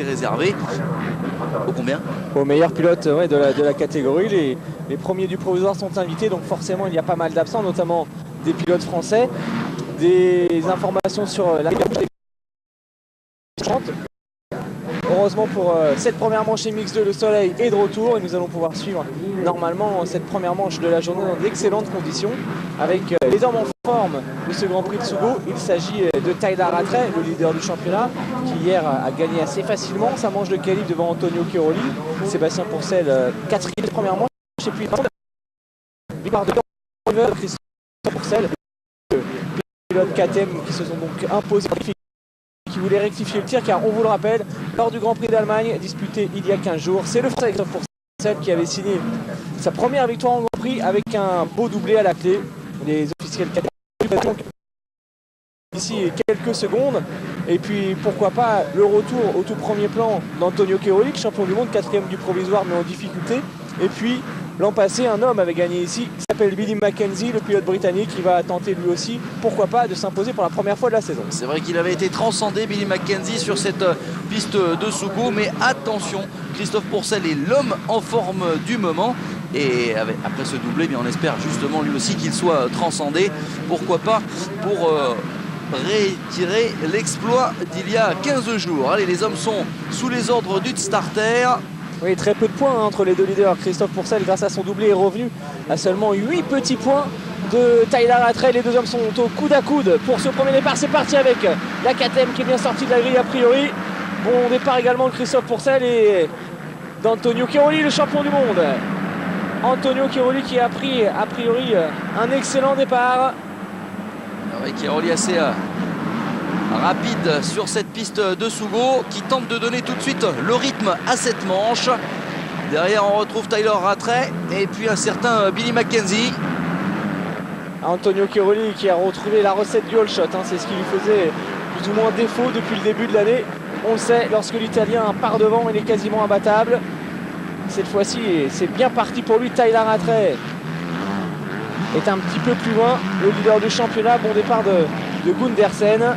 réservé au combien? Aux meilleurs pilotes de la catégorie. Les premiers du provisoire sont invités, donc forcément il y a pas mal d'absents, notamment des pilotes français. Des informations sur la heureusement pour cette première manche MX2, le soleil est de retour et nous allons pouvoir suivre normalement cette première manche de la journée dans d'excellentes conditions avec les hommes en forme de ce Grand Prix de Sugo. Il s'agit de Tyler Rattray, le leader du championnat, qui hier a gagné assez facilement sa manche de qualif devant Antonio Cairoli. Sébastien Pourcel, quatrième première manche, et puis victoire de Christophe Pourcel, pilote KTM qui se sont donc imposés, qui voulait rectifier le tir, car on vous le rappelle, lors du Grand Prix d'Allemagne disputé il y a 15 jours, c'est le Français Christophe Pourcel qui avait signé sa première victoire en Grand Prix avec un beau doublé à la clé. Les officiels KTM ici quelques secondes, et puis pourquoi pas le retour au tout premier plan d'Antonio Cairoli, champion du monde, quatrième du provisoire mais en difficulté. Et puis l'an passé, un homme avait gagné ici, qui s'appelle Billy Mackenzie, le pilote britannique, qui va tenter lui aussi, pourquoi pas, de s'imposer pour la première fois de la saison. C'est vrai qu'il avait été transcendé, Billy Mackenzie, sur cette piste de Sugo, mais attention, Christophe Pourcel est l'homme en forme du moment. Et après ce doublé, eh bien, on espère justement lui aussi qu'il soit transcendé. Pourquoi pas pour réitérer l'exploit d'il y a 15 jours. Allez, les hommes sont sous les ordres du starter. Oui, très peu de points entre les deux leaders. Christophe Pourcel, grâce à son doublé, est revenu à seulement 8 petits points de Tyler Rattray. Les deux hommes sont au coude à coude pour ce premier départ. C'est parti avec la KTM qui est bien sortie de la grille a priori. Bon départ également de Christophe Pourcel et d'Antonio Cairoli, le champion du monde. Antonio Cairoli qui a pris a priori un excellent départ. Oui, Cairoli assez rapide sur cette piste de Sugo, qui tente de donner tout de suite le rythme à cette manche. Derrière on retrouve Tyler Rattray et puis un certain Billy Mackenzie. Antonio Cairoli qui a retrouvé la recette du all shot, c'est ce qui lui faisait plus ou moins défaut depuis le début de l'année. On le sait, lorsque l'Italien part devant, il est quasiment imbattable. Cette fois-ci, c'est bien parti pour lui. Tyler Rattray est un petit peu plus loin, le leader du championnat. Bon départ de Gundersen.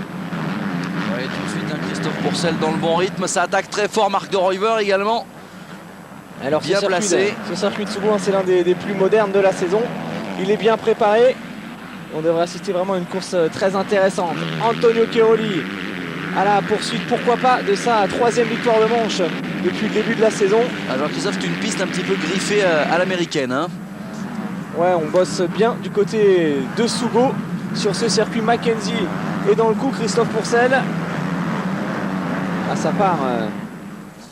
Oui, tout de suite Christophe Pourcel dans le bon rythme. Ça attaque très fort. Marc de Ruyver également. Alors bien placé. Ce circuit de Sugo, c'est l'un des plus modernes de la saison. Il est bien préparé. On devrait assister vraiment à une course très intéressante. Antonio Cairoli à la poursuite, pourquoi pas, de sa troisième victoire de manche depuis le début de la saison. Alors Christophe, c'est une piste un petit peu griffée à l'américaine. Ouais, on bosse bien du côté de Sugo sur ce circuit. Mackenzie est dans le coup, Christophe Pourcel. Ça part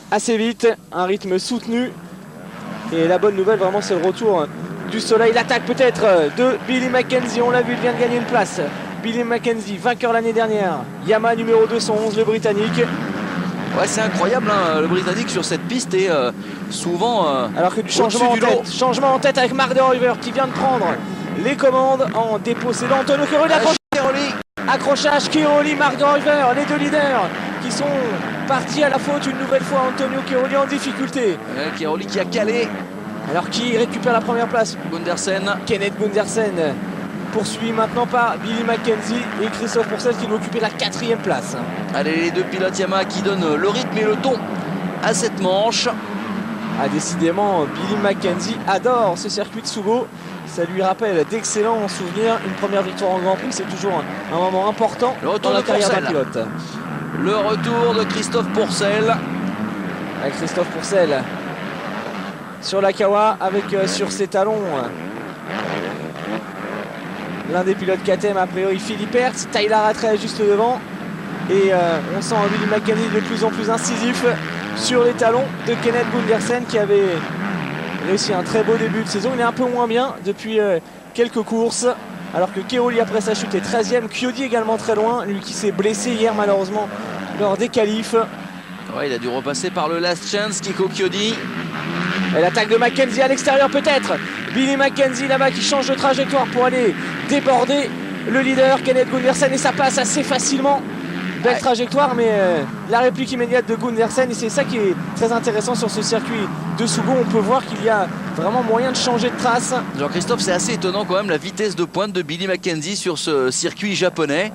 assez vite, un rythme soutenu. Et la bonne nouvelle, vraiment, c'est le retour du soleil. L'attaque peut-être de Billy Mackenzie, on l'a vu, il vient de gagner une place. Billy Mackenzie, vainqueur l'année dernière. Yamaha numéro 211, le Britannique. Ouais, c'est incroyable, le Britannique sur cette piste est souvent alors que du changement en tête avec Marc de Ruyver qui vient de prendre les commandes en dépossédant Antonio Cairoli. Accrochage Cairoli, Marc de Ruyver, les deux leaders qui sont partis à la faute une nouvelle fois. Antonio Cairoli en difficulté. Cairoli qui a calé. Alors qui récupère la première place? Gundersen. Kenneth Gundersen poursuivi maintenant par Billy Mackenzie et Christophe Pourcel qui doit occuper la 4e place. Allez, les deux pilotes Yamaha qui donnent le rythme et le ton à cette manche. Décidément, Billy Mackenzie adore ce circuit de Sugo. Ça lui rappelle d'excellents souvenirs. Une première victoire en Grand Prix, c'est toujours un moment important dans la carrière d'un pilote. Le retour de Christophe Pourcel. Avec Christophe Pourcel sur la Kawa avec sur ses talons l'un des pilotes KTM a priori, Philippe Hertz. Tyler Rattray juste devant. Et on sent un Billy Mackenzie de plus en plus incisif sur les talons de Kenneth Gundersen qui avait réussi un très beau début de saison. Il est un peu moins bien depuis quelques courses. Alors que Cairoli après sa chute est 13e. Chiodi également très loin. Lui qui s'est blessé hier malheureusement lors des qualifs. Ouais, il a dû repasser par le last chance, Kiko Chiodi. Et l'attaque de Mackenzie à l'extérieur peut-être. Billy Mackenzie là-bas qui change de trajectoire pour aller déborder le leader Kenneth Gundersen et ça passe assez facilement. Belle trajectoire, mais la réplique immédiate de Gundersen, et c'est ça qui est très intéressant sur ce circuit de Sugo. On peut voir qu'il y a vraiment moyen de changer de trace. Jean-Christophe, c'est assez étonnant quand même la vitesse de pointe de Billy Mackenzie sur ce circuit japonais.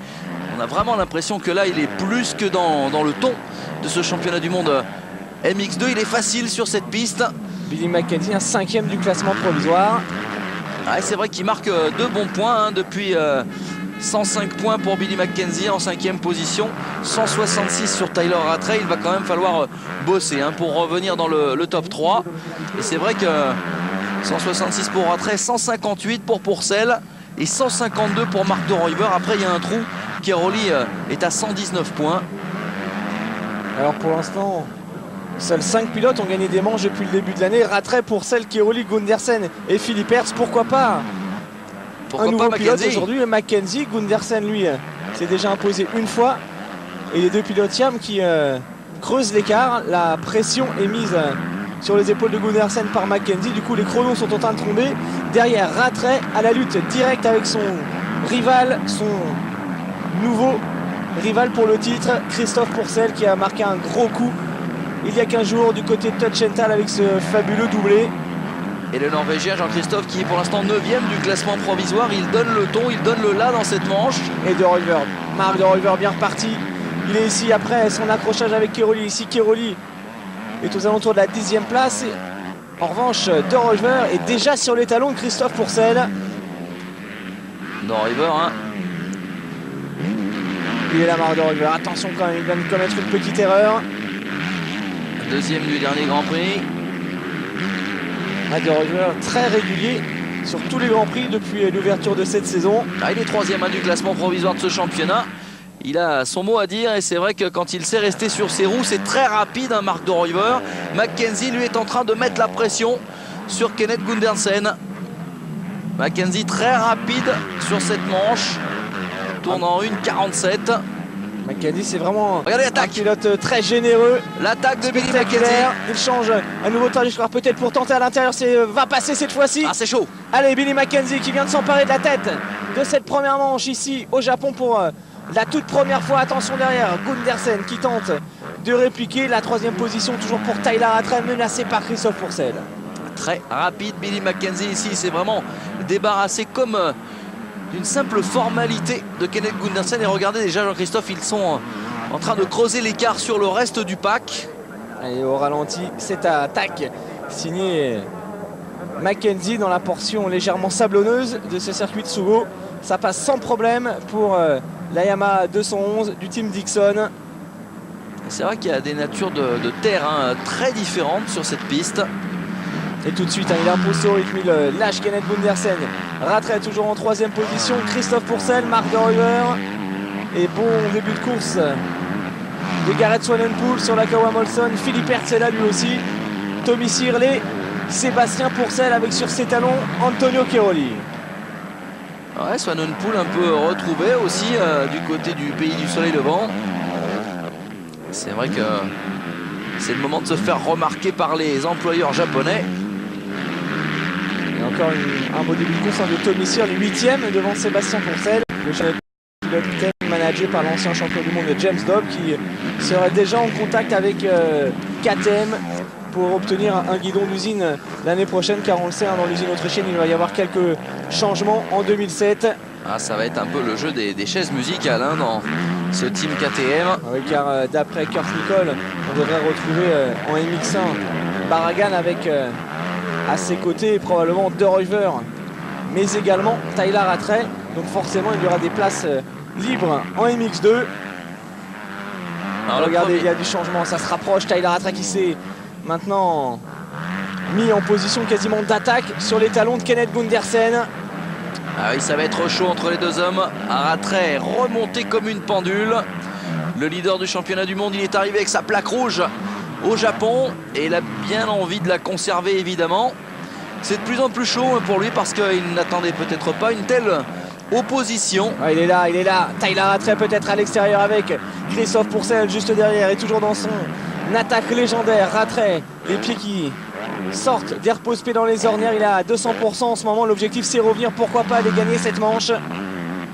On a vraiment l'impression que là il est plus que dans le ton de ce championnat du monde MX2. Il est facile sur cette piste. Billy Mackenzie, un 5e du classement provisoire. Ah, c'est vrai qu'il marque 2 bons points hein, depuis 105 points pour Billy Mackenzie en 5e position, 166 sur Tyler Rattray. Il va quand même falloir bosser hein, pour revenir dans le top 3. Et c'est vrai que 166 pour Rattray, 158 pour Pourcel et 152 pour Marc de Ruyver. Après il y a un trou. Keroli est à 119 points. Alors pour l'instant, seuls 5 pilotes ont gagné des manches depuis le début de l'année. Rattray, Pourcel, Keroli, Gundersen et Philippe Hertz. Pourquoi pas un nouveau pilote aujourd'hui, Mackenzie. Gundersen, lui, s'est déjà imposé une fois. Et les deux pilotes Yam qui creusent l'écart. La pression est mise sur les épaules de Gundersen par Mackenzie. Du coup, les chronos sont en train de tomber. Derrière, Rattray à la lutte directe avec son rival, son nouveau rival pour le titre, Christophe Pourcel, qui a marqué un gros coup il y a 15 jours du côté de Touchenthal avec ce fabuleux doublé. Et le Norvégien Jean-Christophe qui est pour l'instant 9e du classement provisoire. Il donne le ton, il donne le là dans cette manche. Et de Ruyver, Marc de Ruyver bien reparti. Il est ici après son accrochage avec Keroli. Ici Keroli est aux alentours de la 10e place. En revanche, de Ruyver est déjà sur les talons de Christophe Pourcel. De Ruyver, hein. Il est là, Marc de Ruyver. Attention quand même, il vient de commettre une petite erreur. 2e du dernier Grand Prix. De Ruyver très régulier sur tous les Grands Prix depuis l'ouverture de cette saison. Ah, il est 3e hein, du classement provisoire de ce championnat. Il a son mot à dire et c'est vrai que quand il sait rester sur ses roues, c'est très rapide, hein, Marc de Ruyver. Mackenzie, lui, est en train de mettre la pression sur Kenneth Gundersen. Mackenzie très rapide sur cette manche. Tourne en 1,47. Mackenzie, c'est vraiment un pilote très généreux. L'attaque de Billy Mackenzie. Il change à nouveau de trajectoire, peut-être pour tenter à l'intérieur. Va passer cette fois-ci. Ah, c'est chaud. Allez, Billy Mackenzie qui vient de s'emparer de la tête de cette première manche ici au Japon pour la toute première fois. Attention derrière, Gundersen qui tente de répliquer. La 3e position toujours pour Tyler Rattray, menacé par Christophe Pourcel. Très rapide Billy Mackenzie ici. C'est vraiment débarrassé comme d'une simple formalité de Kenneth Gundersen. Et regardez déjà Jean-Christophe, ils sont en train de creuser l'écart sur le reste du pack. Et au ralenti, cette attaque signée Mackenzie dans la portion légèrement sablonneuse de ce circuit de Sugo. Ça passe sans problème pour la Yamaha 211 du team Dixon. C'est vrai qu'il y a des natures de terrain très différentes sur cette piste. Et tout de suite, il impose au rythme, il lâche Kenneth Gundersen. Rattray toujours en 3e position. Christophe Pourcel, Marc de Ruyver. Et bon début de course de Garrett Swanepoel sur la Kawa Molson. Philippe Hertz est là lui aussi. Tommy Sirley, Sébastien Pourcel avec sur ses talons Antonio Keroli. Ouais, Swanepoel un peu retrouvé aussi du côté du pays du soleil levant. C'est vrai que c'est le moment de se faire remarquer par les employeurs japonais. Et encore un beau début de course de Tommy Sirley, 8e devant Sébastien Pourcel. Le pilote managé par l'ancien champion du monde James Dobb qui serait déjà en contact avec KTM pour obtenir un guidon d'usine l'année prochaine, car on le sait, hein, dans l'usine autrichienne il va y avoir quelques changements en 2007. Ah, ça va être un peu le jeu des chaises musicales hein, dans ce team KTM. Oui, car d'après Kurt Nicole, on devrait retrouver en MX1 Barragan avec à ses côtés probablement De Ruyver, mais également Tyler Rattray. Donc forcément il y aura des places libres en MX2. Alors, regardez, il y a du changement, ça se rapproche. Tyler Rattray qui s'est maintenant mis en position quasiment d'attaque sur les talons de Kenneth Gundersen. Ah oui, ça va être chaud entre les deux hommes. Rattray remonté comme une pendule. Le leader du championnat du monde, il est arrivé avec sa plaque rouge au Japon et il a bien envie de la conserver évidemment. C'est de plus en plus chaud pour lui parce qu'il n'attendait peut-être pas une telle opposition. Ah, il est là. Tyler Rattray peut-être à l'extérieur avec Christophe Pourcel juste derrière et toujours dans son attaque légendaire. Rattray, les pieds qui sortent des repose-pieds dans les ornières. Il est à 200% en ce moment. L'objectif c'est revenir, pourquoi pas aller gagner cette manche.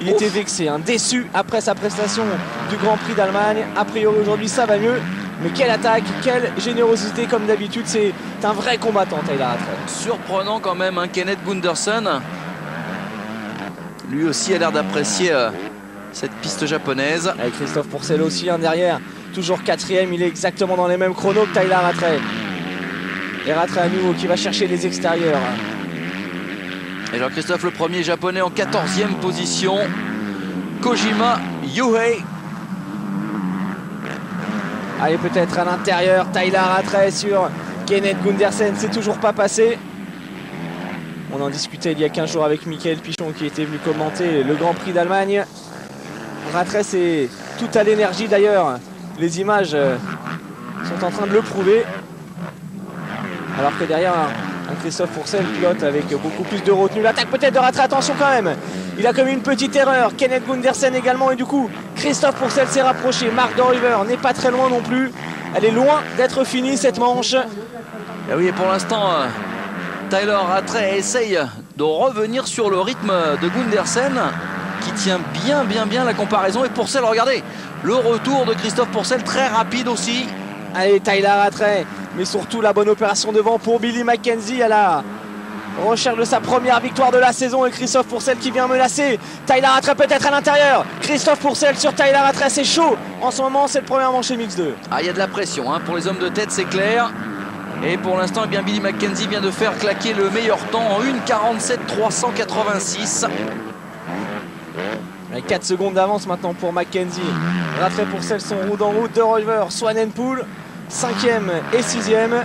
Il était vexé, hein, déçu après sa prestation du Grand Prix d'Allemagne. A priori aujourd'hui ça va mieux. Mais quelle attaque, quelle générosité comme d'habitude. C'est un vrai combattant Tyler Rattray. Surprenant quand même, hein, Kenneth Gundersen. Lui aussi a l'air d'apprécier cette piste japonaise. Avec Christophe Pourcel aussi, hein, derrière. toujours quatrième, il est exactement dans les mêmes chronos que Tyler Rattray. Et Rattray à nouveau qui va chercher les extérieurs. Et Jean-Christophe le premier japonais en 14e position. Kojima Yuhei. Allez, peut-être à l'intérieur, Tyler Rattray sur Kenneth Gundersen, c'est toujours pas passé. On en discutait il y a 15 jours avec Michael Pichon qui était venu commenter le Grand Prix d'Allemagne. Rattray, c'est tout à l'énergie d'ailleurs. Les images sont en train de le prouver. Alors que derrière, un Christophe Pourcel pilote avec beaucoup plus de retenue. L'attaque peut-être de Rattray, attention quand même. Il a commis une petite erreur. Kenneth Gundersen également. Et du coup, Christophe Pourcel s'est rapproché. Marc de River n'est pas très loin non plus. Elle est loin d'être finie cette manche. Et oui, pour l'instant, Tyler Rattray essaye de revenir sur le rythme de Gundersen, qui tient bien la comparaison. Et Pourcel, regardez, le retour de Christophe Pourcel, très rapide aussi. Allez, Tyler Rattray, mais surtout la bonne opération devant pour Billy Mackenzie à la recherche de sa première victoire de la saison. Et Christophe Pourcel qui vient menacer. Tyler Rattray peut-être à l'intérieur. Christophe Pourcel sur Tyler Rattray, c'est chaud en ce moment, cette première manche MX2. Ah, il y a de la pression hein, pour les hommes de tête, c'est clair. Et pour l'instant, eh bien, Billy Mackenzie vient de faire claquer le meilleur temps en 1:47.386. 4 secondes d'avance maintenant pour Mackenzie. Rattray Pourcel sont roue en route. De River, Swanenpoel, 5e et 6e.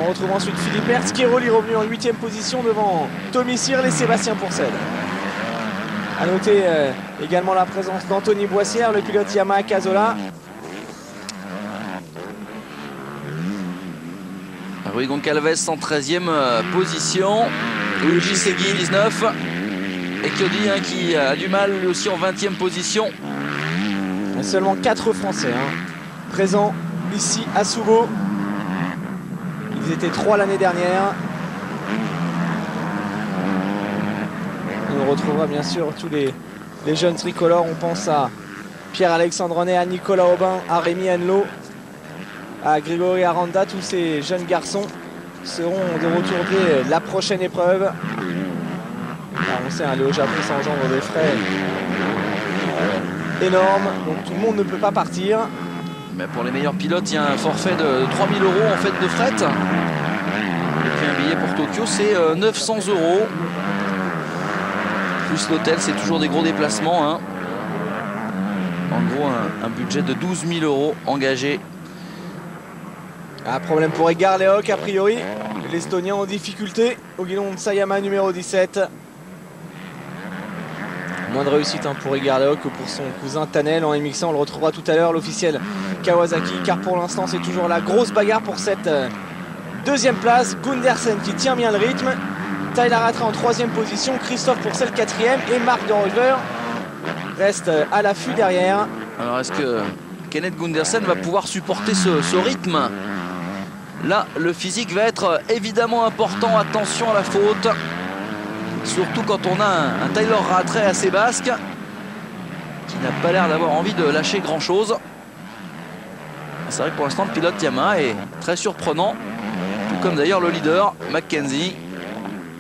On retrouve ensuite Philippe Hertz, Keroli revenu en 8e position devant Tommy Searle et Sébastien Pourcel. A noter également la présence d'Anthony Boissière, le pilote Yamaha Cazola. Rui Goncalves en 13e position. Luigi Segui 19. Et Kyodi hein, qui a du mal lui aussi en 20e position. Et seulement 4 Français présents ici à Sugo. Ils étaient 3 l'année dernière. On retrouvera bien sûr tous les jeunes tricolores. On pense à Pierre-Alexandre René, à Nicolas Aubin, à Rémi Henlo, à Grégory Aranda. Tous ces jeunes garçons seront de retour dès la prochaine épreuve. Alors on sait, aller au Japon, ça engendre des frais énormes, donc tout le monde ne peut pas partir. Mais pour les meilleurs pilotes, il y a un forfait de 3 000 € en fait de fret. Et puis un billet pour Tokyo, c'est 900 €. Plus l'hôtel, c'est toujours des gros déplacements. Hein. En gros, un budget de 12 000 € engagé. Un problème pour Edgar Lehoc a priori. L'Estonien en difficulté au guidon de Sayama numéro 17. Moins de réussite pour Edgar Lehoc que pour son cousin Tanel en MX1. On le retrouvera tout à l'heure, l'officiel Kawasaki, car pour l'instant c'est toujours la grosse bagarre pour cette deuxième place. Gundersen qui tient bien le rythme. Tyler Rattray en 3e position. Christophe Pourcel 4e. Et Marc de River reste à l'affût derrière. Alors est-ce que Kenneth Gundersen va pouvoir supporter ce rythme? Là, le physique va être évidemment important. Attention à la faute. Surtout quand on a un Tyler Rattray assez basque qui n'a pas l'air d'avoir envie de lâcher grand chose. C'est vrai que pour l'instant le pilote Yamaha est très surprenant, tout comme d'ailleurs le leader Mackenzie.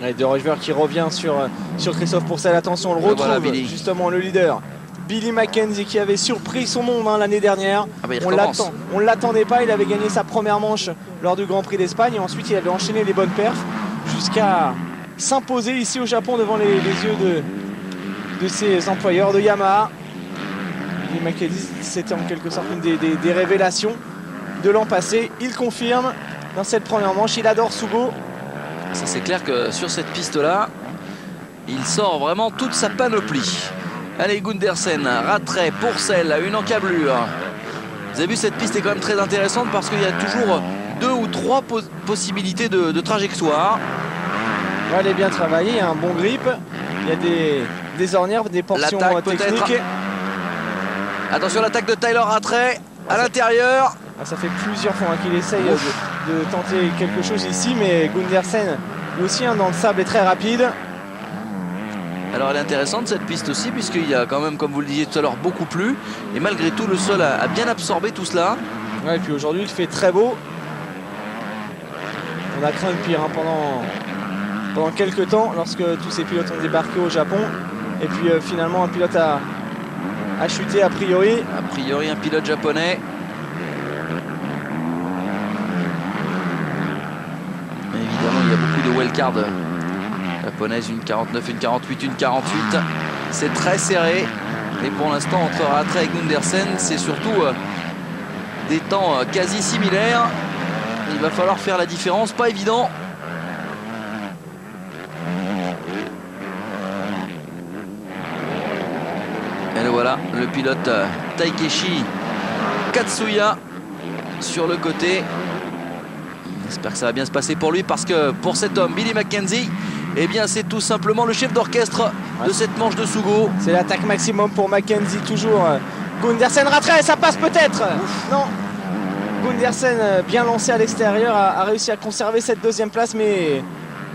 Et De River qui revient sur Christophe Pourcel. Attention, on le retrouve voilà, justement le leader Billy Mackenzie qui avait surpris son monde l'année dernière. Ah bah, on ne l'attendait pas, il avait gagné sa première manche lors du Grand Prix d'Espagne et ensuite il avait enchaîné les bonnes perfs jusqu'à s'imposer ici au Japon devant les yeux de ses employeurs de Yamaha. Billy Mackenzie, c'était en quelque sorte une des révélations de l'an passé. Il confirme dans cette première manche, il adore Sugo. Ça c'est clair que sur cette piste là, il sort vraiment toute sa panoplie. Allez, Gundersen, Rattray, Pourcel, une encablure. Vous avez vu, cette piste est quand même très intéressante parce qu'il y a toujours 2 ou 3 possibilités de trajectoire. Elle est bien travaillée, il y a un bon grip, il y a des ornières, des portions techniques. Attention, l'attaque de Tyler Rattray à l'intérieur. Ça fait plusieurs fois qu'il essaye de tenter quelque chose ici, mais Gundersen aussi dans le sable est très rapide. Alors elle est intéressante cette piste aussi, puisqu'il y a quand même, comme vous le disiez tout à l'heure, beaucoup plu. Et malgré tout, le sol a bien absorbé tout cela. Ouais, et puis aujourd'hui, il fait très beau. On a craint le pire pendant quelques temps, lorsque tous ces pilotes ont débarqué au Japon. Et puis finalement, un pilote a a chuté a priori. A priori un pilote japonais. Mais évidemment il y a beaucoup de wildcards japonaises, une 49, une 48, une 48. C'est très serré. Et pour l'instant entre Rattray et Gundersen, c'est surtout des temps quasi similaires. Il va falloir faire la différence, pas évident. Et le voilà, le pilote Takeshi Katsuya sur le côté. J'espère que ça va bien se passer pour lui, parce que pour cet homme, Billy Mackenzie, eh bien c'est tout simplement le chef d'orchestre de cette manche de Sugo. C'est l'attaque maximum pour Mackenzie, toujours. Gundersen, Rattray, ça passe peut-être. Non. Gundersen, bien lancé à l'extérieur, a réussi à conserver cette deuxième place, mais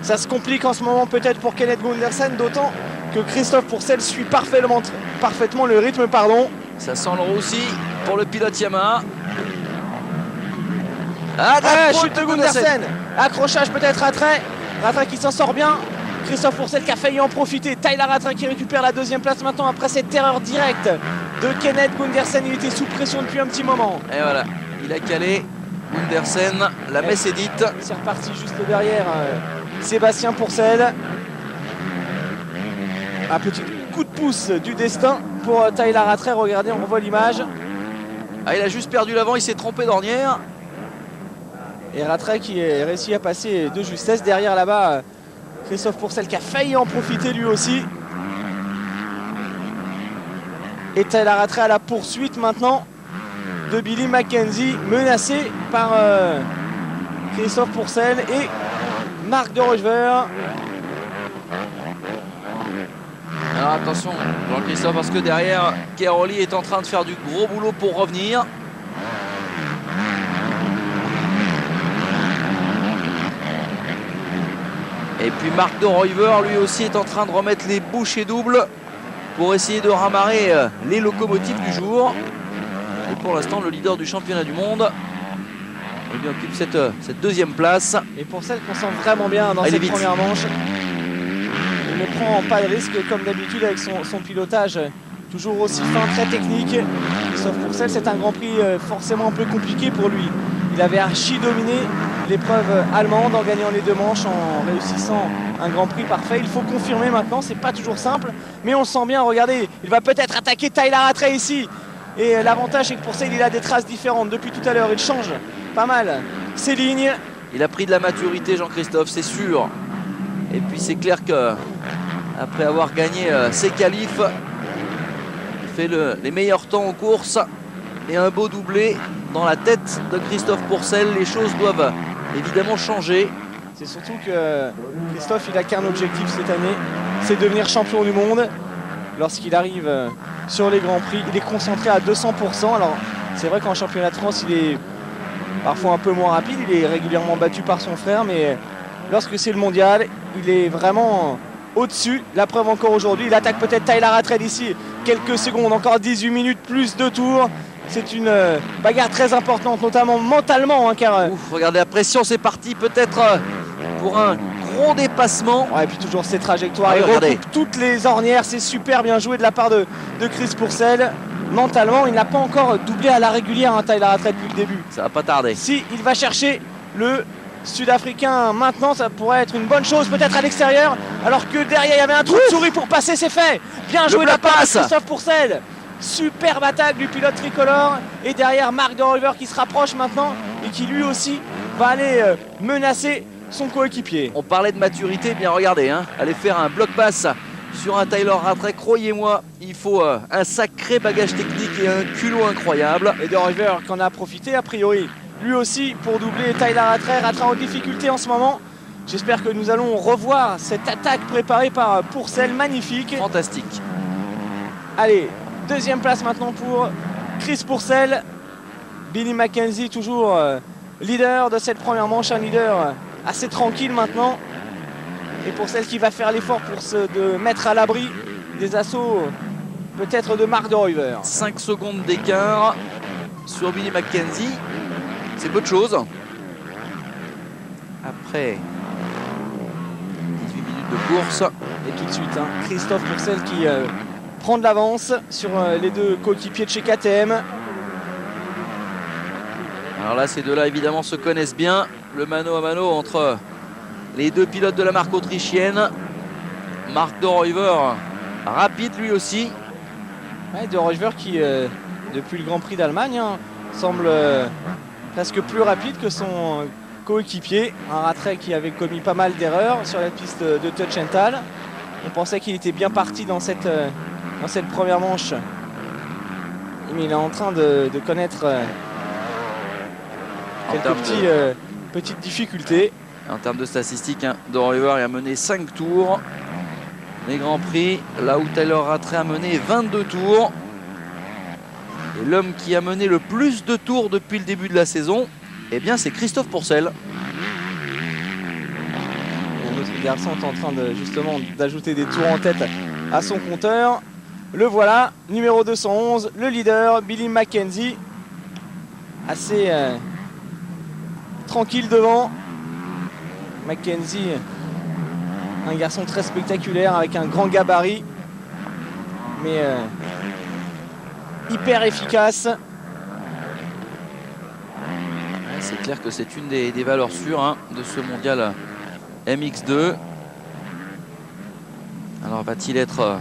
ça se complique en ce moment peut-être pour Kenneth Gundersen, d'autant que Christophe Pourcel suit parfaitement le rythme. Ça sent le roussi pour le pilote Yamaha. Chute de Gundersen. Accrochage peut-être Rattray. Rattray qui s'en sort bien. Christophe Pourcel qui a failli en profiter. Tyler Rattray qui récupère la deuxième place maintenant après cette erreur directe de Kenneth Gundersen. Il était sous pression depuis un petit moment. Et voilà, il a calé Gundersen. La messe est dite. C'est reparti juste derrière Sébastien Pourcel. Un petit coup de pouce du destin pour Tyler Rattray. Regardez, on revoit l'image. Il a juste perdu l'avant, il s'est trompé d'ornière. Et Rattray qui a réussi à passer de justesse. Derrière là-bas, Christophe Pourcel qui a failli en profiter lui aussi. Et Tyler Rattray à la poursuite maintenant de Billy Mackenzie, menacé par Christophe Pourcel et Marc de Rochevert. Alors attention Jean-Christophe, parce que derrière Cairoli est en train de faire du gros boulot pour revenir. Et puis Marc de Rochevert lui aussi est en train de remettre les bouchées doubles pour essayer de ramarrer les locomotives du jour. Et pour l'instant le leader du championnat du monde occupe cette deuxième place. Et Pourcel qu'on sent vraiment bien dans cette première manche. Il ne prend pas de risque comme d'habitude avec son pilotage toujours aussi fin, très technique. Sauf Pourcel, c'est un Grand Prix forcément un peu compliqué pour lui. Il avait archi dominé l'épreuve allemande en gagnant les deux manches, en réussissant un Grand Prix parfait. Il faut confirmer maintenant, c'est pas toujours simple, mais on le sent bien. Regardez, il va peut-être attaquer Tyler Rattray ici. Et l'avantage c'est que Pourcel, il a des traces différentes depuis tout à l'heure. Il change pas mal ses lignes. Il a pris de la maturité Jean-Christophe, c'est sûr. Et puis c'est clair que après avoir gagné ses qualifs, il fait les meilleurs temps en course et un beau doublé dans la tête de Christophe Pourcel. Les choses doivent évidemment changer. C'est surtout que Christophe, il n'a qu'un objectif cette année, c'est devenir champion du monde. Lorsqu'il arrive sur les Grands Prix, il est concentré à 200%. Alors c'est vrai qu'en championnat de France, il est parfois un peu moins rapide, il est régulièrement battu par son frère, mais lorsque c'est le mondial, il est vraiment au-dessus. La preuve encore aujourd'hui, il attaque peut-être Tyler Rattray d'ici quelques secondes, encore 18 minutes plus 2 tours. C'est une bagarre très importante, notamment mentalement, hein, car... regardez la pression, c'est parti peut-être pour un gros dépassement. Ouais, et puis toujours ses trajectoires, il recoupe toutes les ornières, c'est super bien joué de la part de Chris Pourcel. Mentalement, il n'a pas encore doublé à la régulière, hein, Tyler Rattray depuis le début. Ça va pas tarder. Si il va chercher le Sud-Africain maintenant, ça pourrait être une bonne chose, peut-être à l'extérieur, alors que derrière il y avait un trou de souris pour passer, c'est fait. Bien joué de la part de Christophe Pourcel. Superbe attaque du pilote tricolore. Et derrière Marc de Rochevert qui se rapproche maintenant et qui lui aussi va aller menacer son coéquipier. On parlait de maturité, bien regardez, hein, aller faire un bloc basse sur un Tyler Rattray, croyez-moi, il faut un sacré bagage technique et un culot incroyable. Et de Rochevert qui en a profité a priori lui aussi pour doubler Tyler Rattray. Rattray en difficulté en ce moment. J'espère que nous allons revoir cette attaque préparée par Pourcel, magnifique. Fantastique. Allez, deuxième place maintenant pour Chris Pourcel. Billy Mackenzie toujours leader de cette première manche, un leader assez tranquille maintenant. Et Pourcel qui va faire l'effort pour de mettre à l'abri des assauts peut-être de Marc de Rochevert. 5 secondes d'écart sur Billy Mackenzie, c'est peu de choses. Après 18 minutes de course. Et tout de suite, hein, Christophe Pourcel qui prend de l'avance sur les deux coéquipiers de chez KTM. Alors là, ces deux-là, évidemment, se connaissent bien. Le mano à mano entre les deux pilotes de la marque autrichienne. Marc De Ruyver, rapide lui aussi. Ouais, De Ruyver qui, depuis le Grand Prix d'Allemagne, hein, semble presque plus rapide que son coéquipier. Un Rattray qui avait commis pas mal d'erreurs sur la piste de Tötschenthal. On pensait qu'il était bien parti dans cette première manche. Mais il est en train de connaître quelques petites difficultés. En termes de statistiques, hein, De Ruyver a mené 5 tours. Les Grands Prix, là où Tyler Rattray a mené 22 tours. Et l'homme qui a mené le plus de tours depuis le début de la saison, eh bien c'est Christophe Pourcel. Un autre garçon est en train justement d'ajouter des tours en tête à son compteur. Le voilà, numéro 211, le leader, Billy Mackenzie. Assez tranquille devant. Mackenzie, un garçon très spectaculaire avec un grand gabarit, mais hyper efficace. C'est clair que c'est une des valeurs sûres, hein, de ce mondial MX2. Alors va-t-il être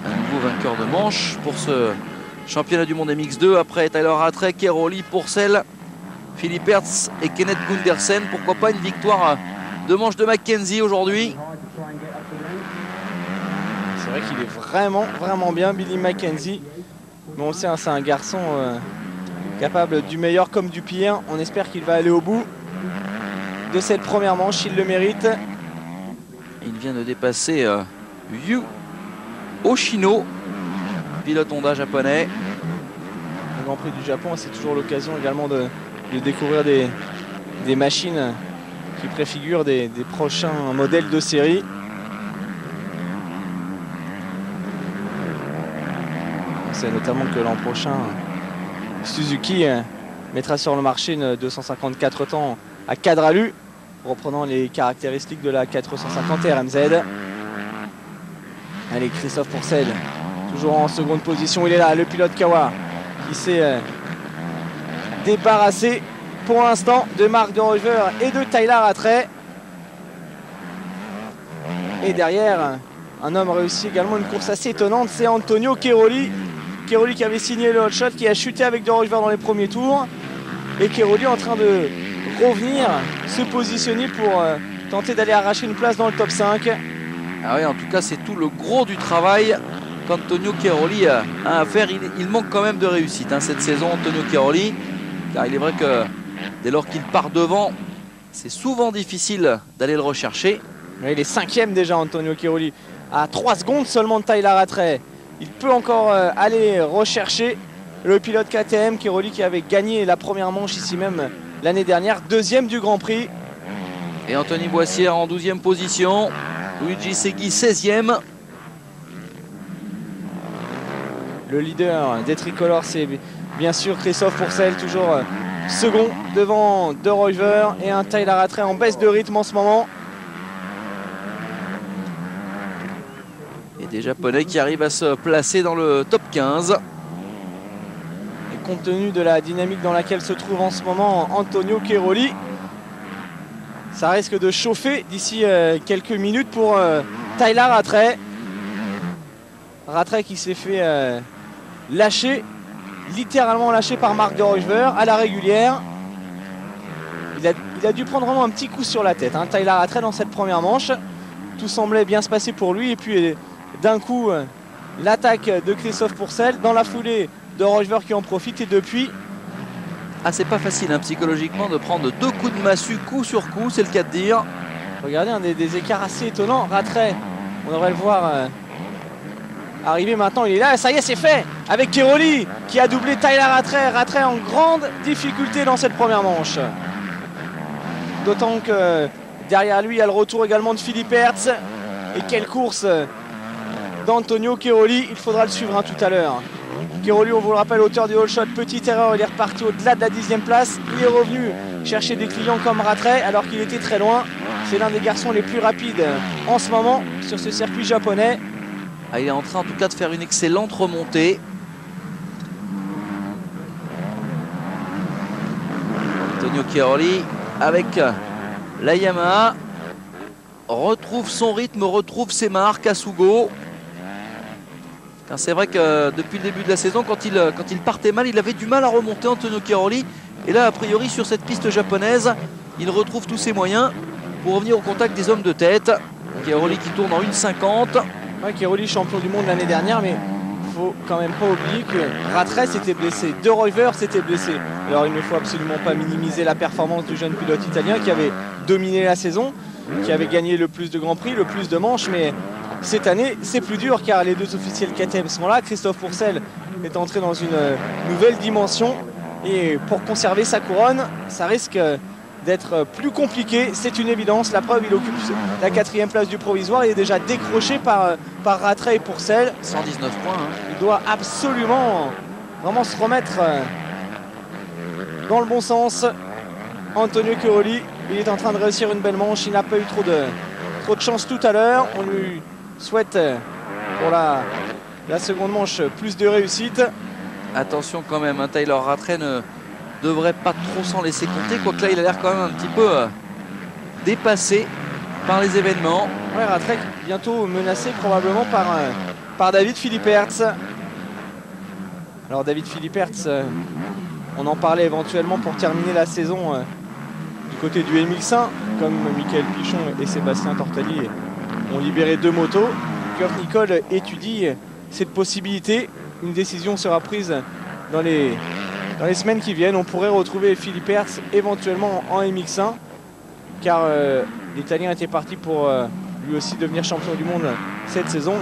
un nouveau vainqueur de manche pour ce championnat du monde MX2 après Tyler Rattray, Keroli, Pourcel, Philippe Hertz et Kenneth Gundersen? Pourquoi pas une victoire de manche de Mackenzie aujourd'hui? C'est vrai qu'il est vraiment bien, Billy Mackenzie. Mais on le sait, hein, c'est un garçon capable du meilleur comme du pire. On espère qu'il va aller au bout de cette première manche, il le mérite. Il vient de dépasser Yu Oshino, pilote Honda japonais. Le Grand Prix du Japon, c'est toujours l'occasion également de découvrir des machines qui préfigurent des prochains modèles de série. On sait notamment que l'an prochain, Suzuki mettra sur le marché une 254 temps à cadre alu, reprenant les caractéristiques de la 450 RMZ. Allez, Christophe Pourcel, toujours en seconde position, il est là, le pilote Kawa, qui s'est débarrassé pour l'instant de Marc De Ruyver et de Tyler Rattray. Et derrière, un homme réussit également une course assez étonnante, c'est Antonio Keroli. Keroli qui avait signé le hot shot, qui a chuté avec De Ruyver dans les premiers tours. Et Keroli en train de revenir, se positionner pour tenter d'aller arracher une place dans le top 5. Ah oui, en tout cas, c'est tout le gros du travail qu'Antonio Keroli a à faire. Il manque quand même de réussite, hein, cette saison, Antonio Keroli. Car il est vrai que dès lors qu'il part devant, c'est souvent difficile d'aller le rechercher. Mais il est 5e déjà, Antonio Keroli, à 3 secondes seulement de Tyler Rattray. Il peut encore aller rechercher le pilote KTM, Keroli, qui avait gagné la première manche ici même l'année dernière, 2e du Grand Prix. Et Anthony Boissière en 12e position. Luigi Segui 16e. Le leader des tricolores, c'est bien sûr Christophe Pourcel, toujours second devant De Ruyver et un Tyler Rattray en baisse de rythme en ce moment. Et des Japonais qui arrivent à se placer dans le top 15. Et compte tenu de la dynamique dans laquelle se trouve en ce moment Antonio Keroli, ça risque de chauffer d'ici quelques minutes pour Tyler Rattray. Rattray qui s'est fait lâcher, littéralement lâché par Marc De Ruyver à la régulière. Il a dû prendre vraiment un petit coup sur la tête, hein, Tyler Rattray, dans cette première manche. Tout semblait bien se passer pour lui et puis d'un coup l'attaque de Christophe Pourcel, dans la foulée De Ruyver qui en profite, et depuis... Ah, c'est pas facile, hein, psychologiquement, de prendre 2 coups de massue coup sur coup, c'est le cas de dire. Regardez, des écarts assez étonnants. Rattray, on devrait le voir arriver maintenant, il est là, ça y est, c'est fait, avec Keroli qui a doublé Tyler Rattray. Rattray en grande difficulté dans cette première manche. D'autant que derrière lui, il y a le retour également de Philippe Hertz. Et quelle course d'Antonio Keroli, il faudra le suivre, hein, tout à l'heure. Keroli, on vous le rappelle, auteur du all shot, petite erreur, il est reparti au-delà de la 10e place. Il est revenu chercher des clients comme Rattray alors qu'il était très loin. C'est l'un des garçons les plus rapides en ce moment sur ce circuit japonais. Ah, il est en train en tout cas de faire une excellente remontée. Antonio Cairoli avec la Yamaha retrouve son rythme, retrouve ses marques à Sugo. C'est vrai que depuis le début de la saison, quand il partait mal, il avait du mal à remonter, Antonio Cairoli. Et là, a priori, sur cette piste japonaise, il retrouve tous ses moyens pour revenir au contact des hommes de tête. Cairoli qui tourne en 1,50. Ouais, Cairoli, champion du monde l'année dernière, mais il faut quand même pas oublier que Rattray s'était blessé, De Ruyver s'était blessé. Alors il ne faut absolument pas minimiser la performance du jeune pilote italien qui avait dominé la saison, qui avait gagné le plus de grands prix, le plus de manches, mais cette année c'est plus dur car les deux officiels KTM sont là. Christophe Pourcel est entré dans une nouvelle dimension et pour conserver sa couronne, ça risque d'être plus compliqué, c'est une évidence. La preuve, il occupe la 4e place du provisoire, il est déjà décroché par Rattray et Pourcel. 119 points. Il doit absolument vraiment se remettre dans le bon sens. Antonio Cairoli, il est en train de réussir une belle manche, il n'a pas eu trop de chance tout à l'heure. On lui souhaite pour la seconde manche plus de réussite. Attention quand même, hein, Tyler Rattray ne devrait pas trop s'en laisser compter, quoique là il a l'air quand même un petit peu dépassé par les événements. Ouais, Rattray bientôt menacé probablement par David Philippe Hertz. Alors David Philippe Hertz, on en parlait éventuellement pour terminer la saison du côté du MX1, comme Michael Pichon et Sébastien Tortelli ont libéré 2 motos. Kurt Nicole étudie cette possibilité. Une décision sera prise dans les semaines qui viennent. On pourrait retrouver Philippe Hertz éventuellement en MX1 car l'Italien était parti pour lui aussi devenir champion du monde cette saison.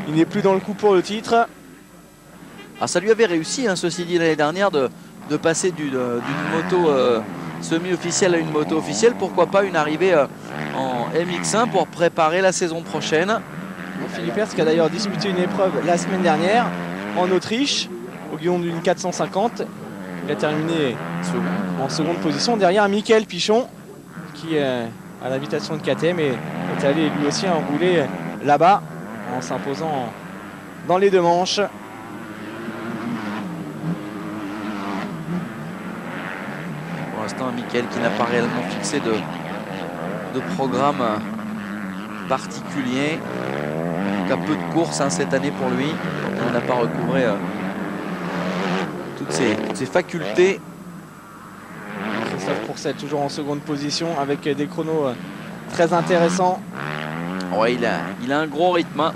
Il n'est plus dans le coup pour le titre. Ah, ça lui avait réussi, hein, ceci dit, l'année dernière de passer d'une moto semi-officielle à une moto officielle. Pourquoi pas une arrivée en MX1 pour préparer la saison prochaine. Philippe Hertz qui a d'ailleurs disputé une épreuve la semaine dernière en Autriche au guidon d'une 450. Il a terminé en seconde position derrière Michael Pichon qui à l'invitation de KTM est allé lui aussi enrouler là-bas en s'imposant dans les 2 manches. Pour l'instant, Michael qui n'a pas réellement fixé de programme particulier. En tout cas, peu de courses cette année pour lui. Il n'a pas recouvré toutes ses facultés. Christophe Pourcel toujours en seconde position avec des chronos très intéressants. Ouais, il a un gros rythme, hein.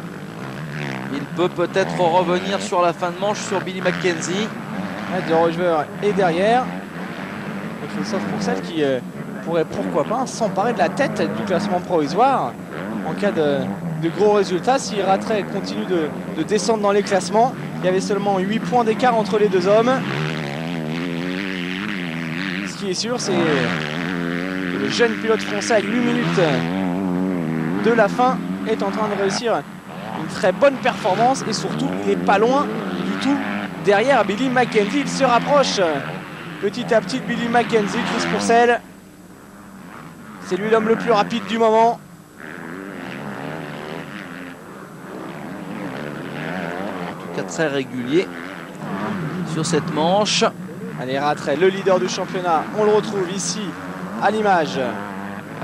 Il peut peut-être revenir sur la fin de manche sur Billy Mackenzie. De Ruyver est derrière. Et Christophe Pourcel qui pourrait pourquoi pas s'emparer de la tête du classement provisoire en cas de gros résultats. Si Rattray continue de descendre dans les classements, il y avait seulement 8 points d'écart entre les 2 hommes. Ce qui est sûr, c'est que le jeune pilote français à 8 minutes de la fin est en train de réussir une très bonne performance et surtout il n'est pas loin du tout derrière Billy Mackenzie. Il se rapproche petit à petit de Billy Mackenzie. Chris Pourcel, c'est lui l'homme le plus rapide du moment. Très régulier sur cette manche. Allez, Rattray, le leader du championnat, on le retrouve ici à l'image.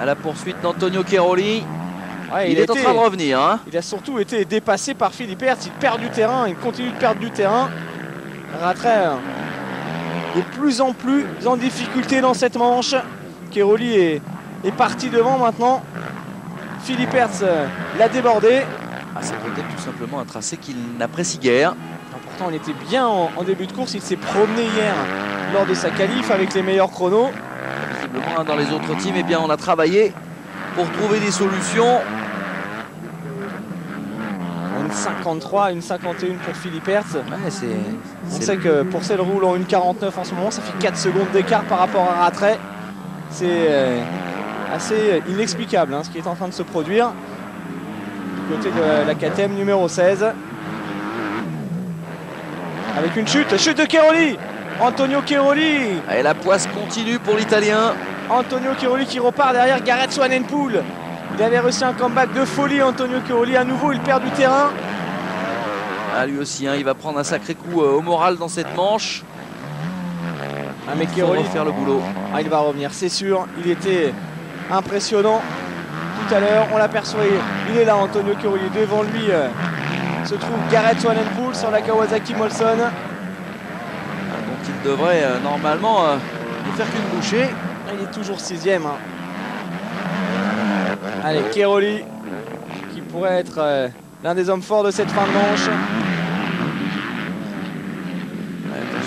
À la poursuite d'Antonio Cairoli. Ouais, il est en train de revenir, hein. Il a surtout été dépassé par Philippe Hertz. Il perd du terrain, il continue de perdre du terrain. Rattray de plus en plus en difficulté dans cette manche. Cairoli est parti devant maintenant. Philippe Hertz l'a débordé. Ah, c'est peut-être tout simplement un tracé qu'il n'apprécie guère. Pourtant, il était bien en début de course. Il s'est promené hier lors de sa qualif avec les meilleurs chronos. Visiblement, dans les autres teams, eh bien, on a travaillé pour trouver des solutions. Une 53, une 51 pour Philippe Hertz. Ouais, on sait que Pourcel roule en une 49 en ce moment. Ça fait 4 secondes d'écart par rapport à Rattray. C'est assez inexplicable ce qui est en train de se produire. Côté de la KTM numéro 16. Avec une chute de Cairoli. Antonio Cairoli. Et la poisse continue pour l'Italien. Antonio Cairoli qui repart derrière Gareth Swanepoel. Il avait réussi un comeback de folie, Antonio Chiaroli. À nouveau, il perd du terrain. Ah, lui aussi, hein, il va prendre un sacré coup au moral dans cette manche. Ah, mais Chiaroli va faire le boulot. Ah, il va revenir, c'est sûr. Il était impressionnant tout à l'heure. On l'aperçoit, il est là, Antonio Chiaroli. Devant lui se trouve Gareth Swanepoel sur la Kawasaki Molson. Donc il devrait normalement ne faire qu'une bouchée. Il est toujours 6e. Hein. Allez, Chiaroli qui pourrait être l'un des hommes forts de cette fin de manche.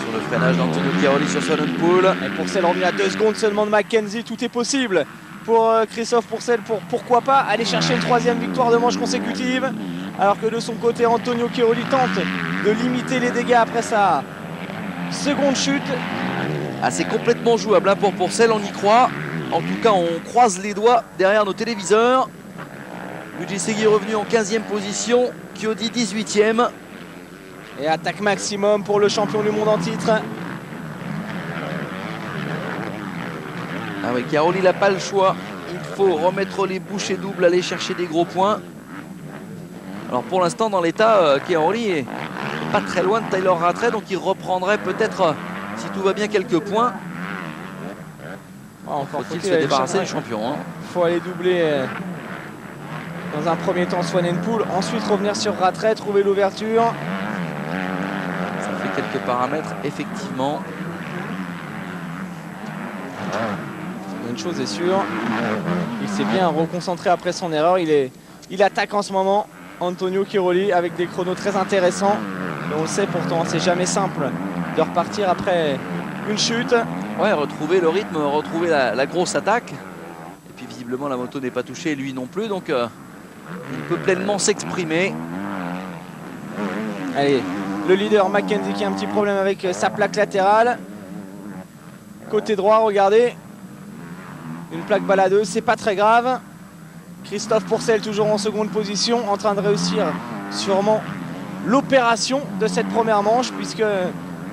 Sur le freinage d'Antonio Chiaroli sur Swanepoel. Et Pourcel revient à 2 secondes seulement de McKenzie. Tout est possible pour Christophe Pourcel pour pourquoi pas aller chercher une 3e victoire de manche consécutive. Alors que de son côté, Antonio Chiaroli tente de limiter les dégâts après sa seconde chute. Ah, c'est complètement jouable hein, pour Pourcel, on y croit. En tout cas, on croise les doigts derrière nos téléviseurs. Budjisegui est revenu en 15e position, Chiodi 18e. Et attaque maximum pour le champion du monde en titre. Ah oui, Chiaroli n'a pas le choix. Il faut remettre les bouchées doubles, aller chercher des gros points. Alors pour l'instant, dans l'état, Chiaroli est pas très loin de Tyler Rattray, donc il reprendrait peut-être, si tout va bien, quelques points. Encore faut-il se débarrasser du champion. Hein. Il faut aller doubler dans un premier temps Swanepoel, ensuite revenir sur Rattray, trouver l'ouverture. Ça fait quelques paramètres, effectivement. Une chose est sûre, il s'est bien reconcentré après son erreur. Il attaque en ce moment, Antonio Chiaroli, avec des chronos très intéressants. Et on le sait pourtant, c'est jamais simple de repartir après une chute. Ouais, retrouver le rythme, retrouver la grosse attaque. Et puis visiblement la moto n'est pas touchée, lui non plus, donc il peut pleinement s'exprimer. Allez, le leader McKenzie qui a un petit problème avec sa plaque latérale. Côté droit, regardez. Une plaque baladeuse, c'est pas très grave. Christophe Pourcel toujours en seconde position, en train de réussir sûrement l'opération de cette première manche, puisque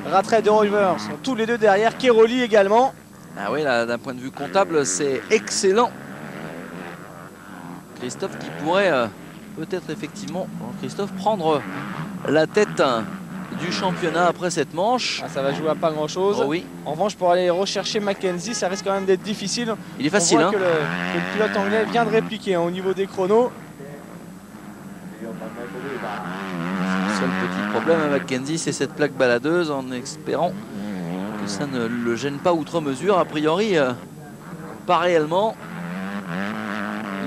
Rattray et De Ruyver sont tous les deux derrière, Chiaroli également. Ah oui, là, d'un point de vue comptable, c'est excellent. Christophe qui pourrait peut-être effectivement, Christophe, prendre la tête du championnat après cette manche. Ah, ça va jouer à pas grand chose. Oh oui. En revanche, pour aller rechercher McKenzie, ça risque quand même d'être difficile. Il est facile. On voit que le pilote anglais vient de répliquer au niveau des chronos. Le seul petit problème à McKenzie, c'est cette plaque baladeuse, en espérant que ça ne le gêne pas outre mesure. A priori, pas réellement.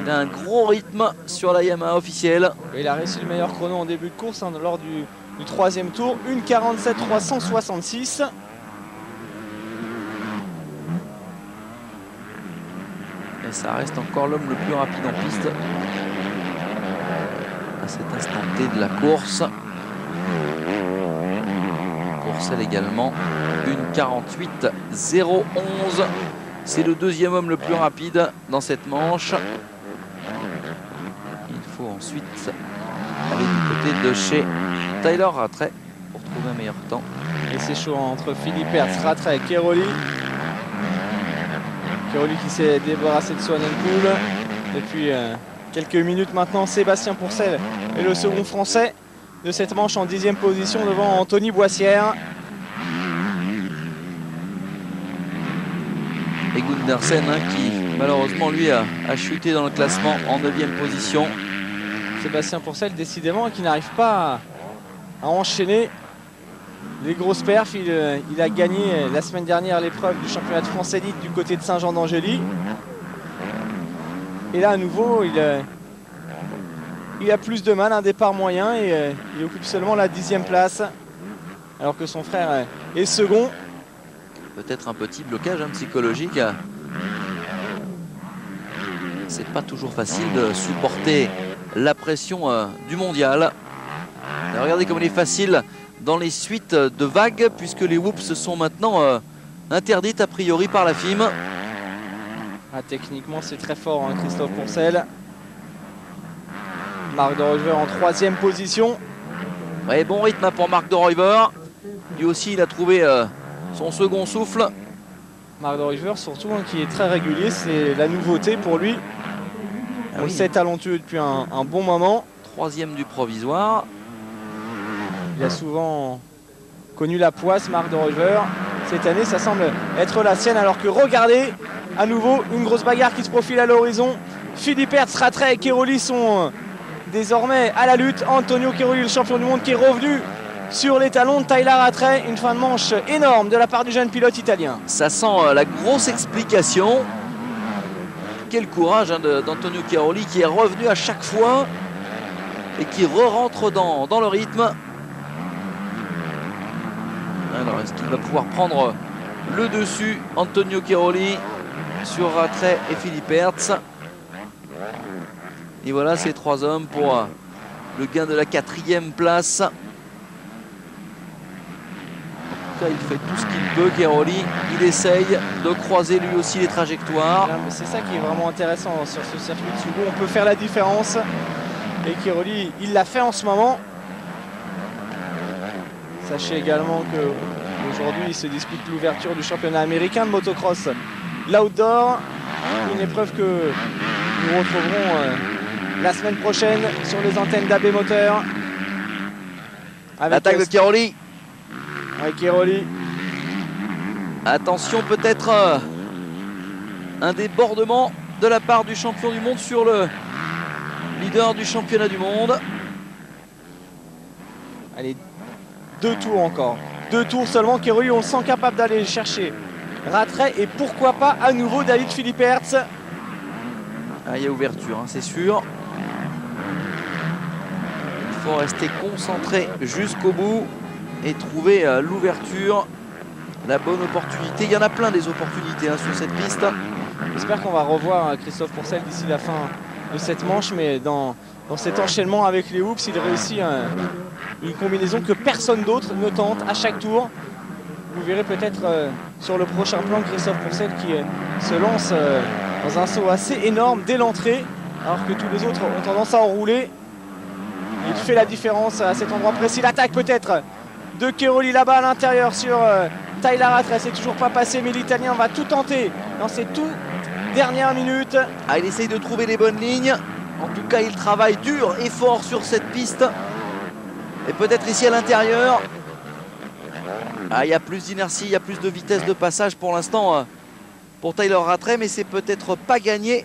Il a un gros rythme sur la Yamaha officielle. Et il a réussi le meilleur chrono en début de course hein, lors du 3e tour, 1:47.366. Et ça reste encore l'homme le plus rapide en piste à cet instant T de la course. Pourcel également, 1:48.011. C'est le deuxième homme le plus rapide dans cette manche. Il faut ensuite aller du côté de chez Tyler Rattray pour trouver un meilleur temps. Et c'est chaud entre Philippe Hertz, Rattray et Chiaroli. Chiaroli qui s'est débarrassé de Swanepoel. Depuis quelques minutes maintenant, Sébastien Pourcel est le second français de cette manche en 10e position devant Anthony Boissière. Et Gundersen hein, qui malheureusement lui a chuté dans le classement en 9e position. Sébastien Pourcel décidément qui n'arrive pas à enchaîner les grosses perfs. Il a gagné la semaine dernière l'épreuve du championnat de France élite du côté de Saint-Jean-d'Angély. Et là à nouveau il a plus de mal, un départ moyen et il occupe seulement la 10e place alors que son frère est second. Peut-être un petit blocage hein, psychologique. C'est pas toujours facile de supporter la pression du mondial. Et regardez comme il est facile dans les suites de vagues puisque les whoops sont maintenant interdites a priori par la FIM. Ah, techniquement c'est très fort hein, Christophe Pourcel. Marc De Ruyver en 3e position. Ouais, bon rythme pour Marc De Ruyver. Lui aussi il a trouvé son second souffle. Marc De Ruyver surtout hein, qui est très régulier, c'est la nouveauté pour lui. On le sait talentueux depuis un bon moment. 3e du provisoire. Il a souvent connu la poisse, Marc de Rover. Cette année, ça semble être la sienne, alors que regardez, à nouveau, une grosse bagarre qui se profile à l'horizon. Philippe Hertz, Rattray et Cairoli sont désormais à la lutte. Antonio Cairoli, le champion du monde, qui est revenu sur les talons de Tyler Rattray. Une fin de manche énorme de la part du jeune pilote italien. Ça sent la grosse explication. Quel courage d'Antonio Cairoli, qui est revenu à chaque fois et qui re-rentre dans le rythme. Alors, est-ce qu'il va pouvoir prendre le dessus, Antonio Cairoli, sur Rattray et Philippe Hertz? Et voilà ces 3 hommes pour le gain de la 4e place. En tout cas, il fait tout ce qu'il peut, Cairoli. Il essaye de croiser lui aussi les trajectoires. C'est ça qui est vraiment intéressant sur ce circuit de Sugo. On peut faire la différence. Et Cairoli, il l'a fait en ce moment. Sachez également qu'aujourd'hui, il se dispute l'ouverture du championnat américain de motocross l'outdoor. Une épreuve que nous retrouverons la semaine prochaine sur les antennes d'AB Moteur. L'attaque de Cairoli. Ouais, Cairoli. Attention, peut-être un débordement de la part du champion du monde sur le leader du championnat du monde. Allez, 2 tours encore. 2 tours seulement. Cairoli, on le sent capable d'aller chercher Rattray et pourquoi pas à nouveau David Philippe Hertz. Il y a ouverture, c'est sûr. Il faut rester concentré jusqu'au bout et trouver l'ouverture, la bonne opportunité. Il y en a plein des opportunités sur cette piste. J'espère qu'on va revoir Christophe Pourcel d'ici la fin de cette manche, mais dans cet enchaînement avec les hoops, il réussit une combinaison que personne d'autre ne tente à chaque tour. Vous verrez peut-être sur le prochain plan Christophe Pourcel qui se lance dans un saut assez énorme dès l'entrée, alors que tous les autres ont tendance à enrouler. Il fait la différence à cet endroit précis. L'attaque peut-être de Cairoli là-bas à l'intérieur sur Tyler Rattray. C'est toujours pas passé, mais l'Italien va tout tenter dans ces toutes dernières minutes. Il essaye de trouver les bonnes lignes. En tout cas, il travaille dur et fort sur cette piste. Et peut-être ici à l'intérieur. Il y a plus d'inertie, il y a plus de vitesse de passage pour l'instant pour Tyler Rattray, mais c'est peut-être pas gagné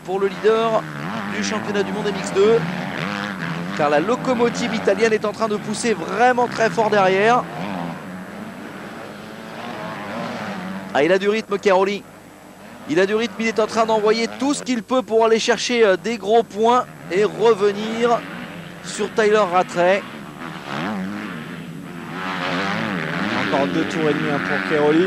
pour le leader du championnat du monde MX2, car la locomotive italienne est en train de pousser vraiment très fort derrière. Il a du rythme, Cairoli. Il a du rythme, il est en train d'envoyer tout ce qu'il peut pour aller chercher des gros points et revenir sur Tyler Rattray. Encore 2 tours et demi pour Cairoli.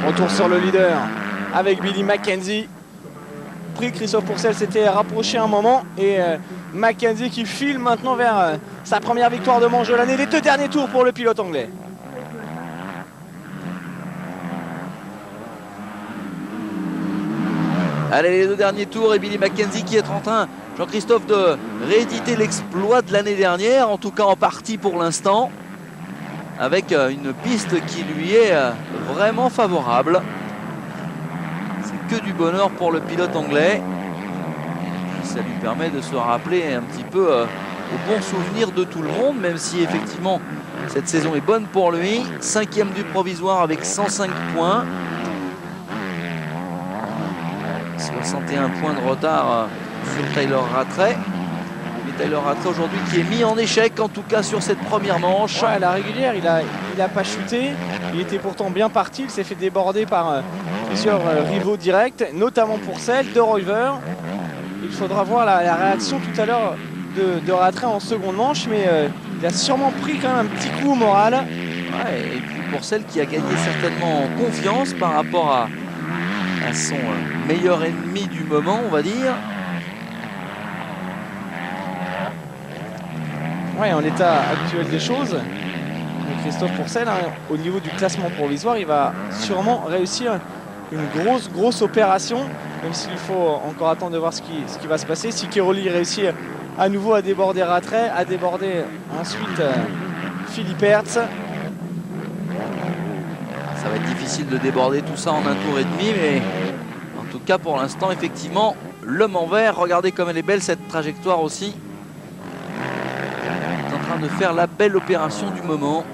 Retour sur le leader avec Billy Mackenzie. Christophe Pourcel s'était rapproché un moment et Mackenzie qui file maintenant vers sa première victoire de manche de l'année. Les 2 derniers tours pour le pilote anglais. Allez, les 2 derniers tours et Billy Mackenzie qui est en train, Jean-Christophe, de rééditer l'exploit de l'année dernière, en tout cas en partie pour l'instant, avec une piste qui lui est vraiment favorable. C'est que du bonheur pour le pilote anglais. Ça lui permet de se rappeler un petit peu au bon souvenir de tout le monde, même si effectivement cette saison est bonne pour lui. 5e du provisoire avec 105 points. 61 points de retard sur Tyler Rattray. Mais Tyler Rattray aujourd'hui qui est mis en échec, en tout cas sur cette première manche. À la régulière, il a pas chuté. Il était pourtant bien parti. Il s'est fait déborder par plusieurs rivaux directs, notamment Pourcel, de Rover. Il faudra voir la réaction tout à l'heure de Rattray en seconde manche, mais il a sûrement pris quand même un petit coup au moral. Et puis Pourcel qui a gagné certainement en confiance par rapport à son meilleur ennemi du moment, on va dire. En l'état actuel des choses, Christophe Pourcel, au niveau du classement provisoire, il va sûrement réussir une grosse opération, même s'il faut encore attendre de voir ce qui va se passer. Si Cairoli réussit à nouveau à déborder Rattray, à déborder ensuite Philippe Hertz. Ça va être difficile de déborder tout ça en un tour et demi, mais en tout cas pour l'instant, effectivement, l'homme en vert, regardez comme elle est belle cette trajectoire aussi. Il est en train de faire la belle opération du moment.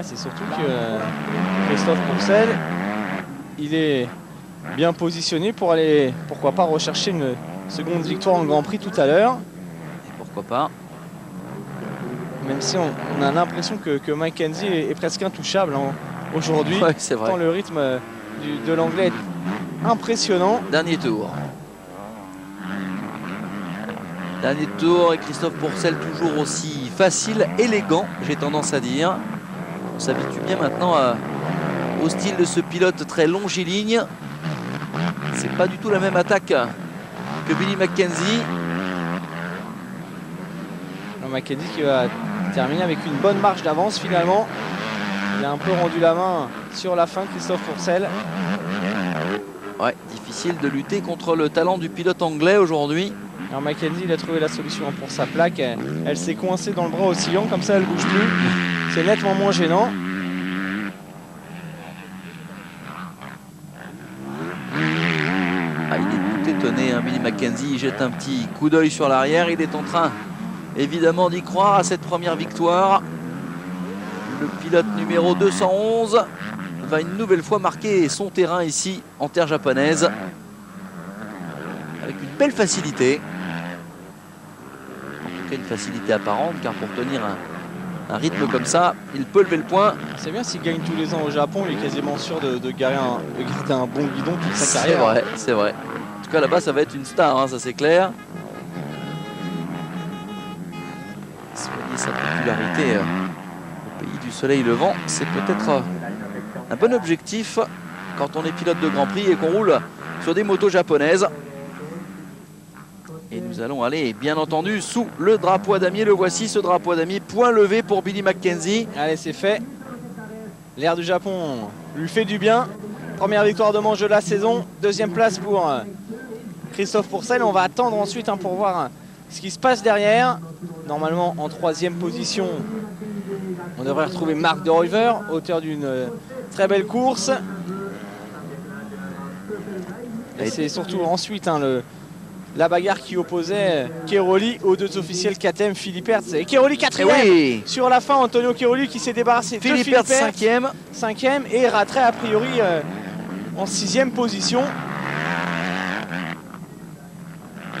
C'est surtout que Christophe Pourcel, il est bien positionné pour aller, pourquoi pas, rechercher une seconde victoire en Grand Prix tout à l'heure. Et pourquoi pas. Même si on a l'impression que Mackenzie est presque intouchable aujourd'hui. Ouais, c'est vrai. Tant le rythme de l'anglais est impressionnant. Dernier tour. Dernier tour et Christophe Pourcel toujours aussi facile, élégant, j'ai tendance à dire. On s'habitue bien maintenant au style de ce pilote très longiligne. C'est pas du tout la même attaque que Billy Mackenzie. Mackenzie qui va terminer avec une bonne marge d'avance finalement. Il a un peu rendu la main sur la fin, Christophe Pourcel. Ouais, difficile de lutter contre le talent du pilote anglais aujourd'hui. Alors Mackenzie, il a trouvé la solution pour sa plaque. Elle s'est coincée dans le bras oscillant, comme ça elle bouge plus. C'est nettement moins gênant. Ah, il est tout étonné, hein, Billy Mackenzie. Il jette un petit coup d'œil sur l'arrière. Il est en train, évidemment, d'y croire à cette première victoire. Le pilote numéro 211 va une nouvelle fois marquer son terrain ici, en terre japonaise. Avec une belle facilité. En tout cas, une facilité apparente, car pour tenir un rythme comme ça, il peut lever le point. C'est bien s'il gagne tous les ans au Japon, il est quasiment sûr de garder un bon guidon toute sa carrière. C'est vrai, c'est vrai. En tout cas, là-bas, ça va être une star, hein, ça c'est clair. Soigner sa popularité au pays du soleil levant, c'est peut-être un bon objectif quand on est pilote de Grand Prix et qu'on roule sur des motos japonaises. Et nous allons aller, bien entendu, sous le drapeau à damier. Le voici, ce drapeau à damier. Point levé pour Billy Mackenzie. Allez, c'est fait. L'air du Japon lui fait du bien. Première victoire de manche de la saison. Deuxième place pour Christophe Pourcel. On va attendre ensuite pour voir ce qui se passe derrière. Normalement, en troisième position, on devrait retrouver Marc de Ruyver, auteur d'une très belle course. Et c'est surtout ensuite la bagarre qui opposait Keroli aux deux officiels KTM, Philippe Hertz. Et Keroli quatrième. Oui. Sur la fin, Antonio Keroli qui s'est débarrassé de Philippe Hertz cinquième. Et Rattray a priori en sixième position.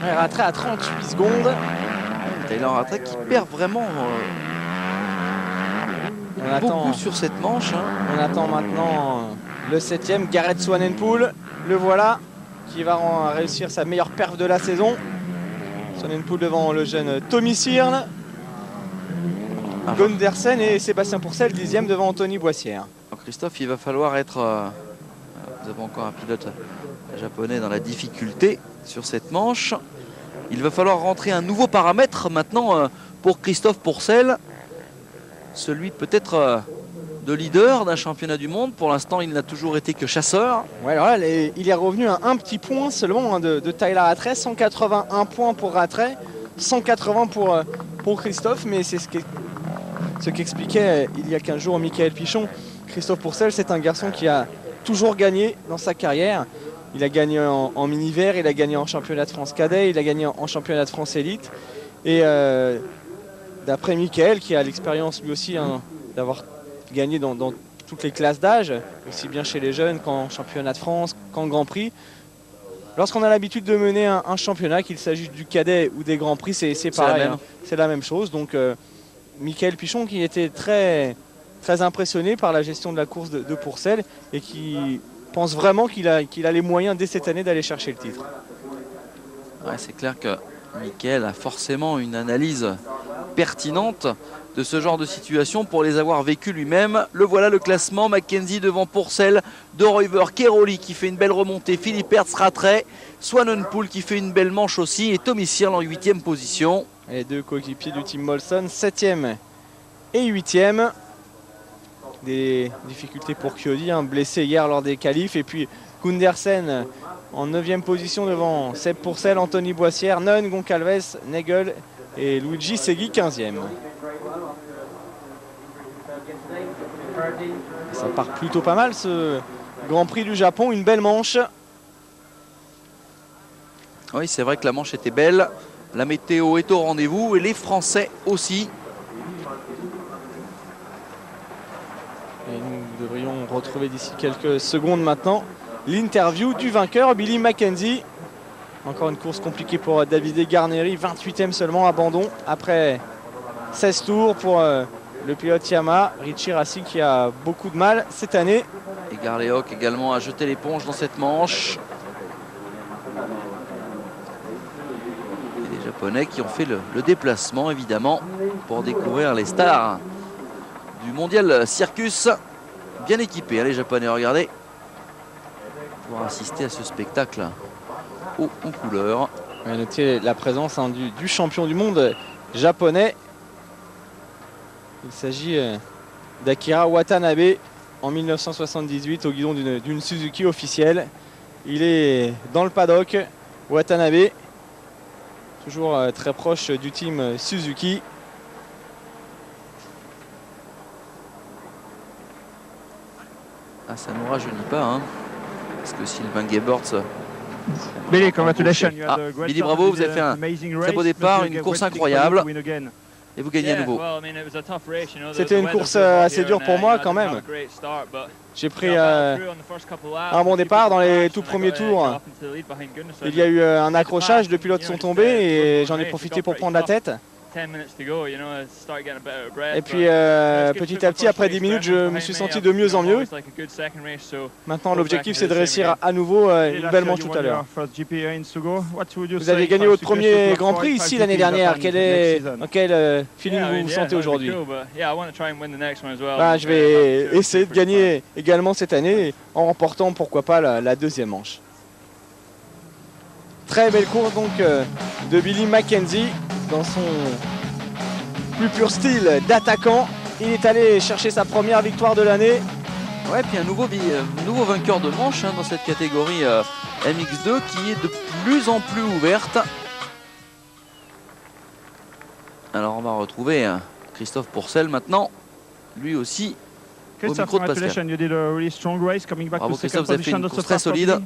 Et Rattray à 38 secondes. Taylor Rattray qui perd vraiment beaucoup sur cette manche. Hein. On attend maintenant le septième, Gareth Swanepoel. Le voilà, qui va réussir sa meilleure perf de la saison. Swanepoel devant le jeune Tommy Sirn. Gundersen et Sébastien Pourcel, 10e devant Anthony Boissière. Alors Christophe, il va falloir être... nous avons encore un pilote japonais dans la difficulté sur cette manche. Il va falloir rentrer un nouveau paramètre maintenant pour Christophe Pourcel. Celui peut-être de leader d'un championnat du monde. Pour l'instant, il n'a toujours été que chasseur. Ouais, alors là, il est revenu à un petit point seulement de Tyler Rattray. 181 points pour Rattray, 180 pour Christophe. Mais c'est ce qu'expliquait il y a 15 jours Michael Pichon. Christophe Pourcel, c'est un garçon qui a toujours gagné dans sa carrière. Il a gagné en mini-vert, il a gagné en championnat de France cadet, il a gagné en championnat de France élite. Et d'après Michael, qui a l'expérience lui aussi d'avoir gagné dans toutes les classes d'âge, aussi bien chez les jeunes qu'en championnat de France, qu'en Grand Prix. Lorsqu'on a l'habitude de mener un championnat, qu'il s'agisse du cadet ou des Grands Prix, c'est pareil, c'est la même chose. Donc Michael Pichon qui était très impressionné par la gestion de la course de Pourcel et qui pense vraiment qu'il a les moyens dès cette année d'aller chercher le titre. Ouais, c'est clair que Michael a forcément une analyse pertinente de ce genre de situation pour les avoir vécues lui-même. Le voilà le classement, Mackenzie devant Pourcel, De Ruyver, Keroli qui fait une belle remontée, Philippe Hertz, Rattray, Swanepoel qui fait une belle manche aussi et Tommy Sirn en 8e position. Les deux coéquipiers du team Molson, 7e et 8e. des difficultés pour Chiodi, hein, blessé hier lors des qualifs. Et puis Gundersen en 9e position devant Seb Pourcel, Anthony Boissière, Nunn, Goncalves, Nagel et Luigi Segui 15e. Ça part plutôt pas mal ce Grand Prix du Japon, une belle manche. Oui, c'est vrai que la manche était belle. La météo est au rendez-vous et les Français aussi. Et nous devrions retrouver d'ici quelques secondes maintenant l'interview du vainqueur, Billy Mackenzie. Encore une course compliquée pour Davide Garneri, 28e seulement, abandon après 16 tours pour le pilote Yamaha, Richie Rassi, qui a beaucoup de mal cette année. Et Garléoc également a jeté l'éponge dans cette manche. Et les Japonais qui ont fait le déplacement évidemment pour découvrir les stars du mondial circus. Bien équipés, hein, les Japonais, regardez. Pour assister à ce spectacle haut en couleur. On va noter la présence, hein, du champion du monde japonais. Il s'agit d'Akira Watanabe en 1978 au guidon d'une Suzuki officielle. Il est dans le paddock, Watanabe, toujours très proche du team Suzuki. Ah, ça ne nous rajeunit pas, hein, parce que Sylvain Geberts. Billy, congratulations. Ah, Billy, bravo, vous avez fait un très beau départ, une course incroyable. Et vous gagnez à nouveau. C'était une course assez dure pour moi quand même. J'ai pris un bon départ dans les tout premiers tours. Il y a eu un accrochage, 2 pilotes sont tombés et j'en ai profité pour prendre la tête. Et puis petit à petit, après 10 minutes, je me suis senti de mieux en mieux. Maintenant, l'objectif, c'est de réussir à nouveau une belle manche tout à l'heure. Vous avez gagné votre premier Grand Prix ici l'année dernière. Dans quel feeling vous vous sentez aujourd'hui? Je vais essayer de gagner également cette année en remportant, pourquoi pas, la deuxième manche. Très belle course donc de Billy Mackenzie. Dans son plus pur style d'attaquant, il est allé chercher sa première victoire de l'année. Ouais, puis un nouveau vainqueur de manche, hein, dans cette catégorie MX2 qui est de plus en plus ouverte. Alors on va retrouver Christophe Pourcel maintenant, lui aussi au micro de Pascal. Bravo Christophe, vous avez fait une course très solide. Au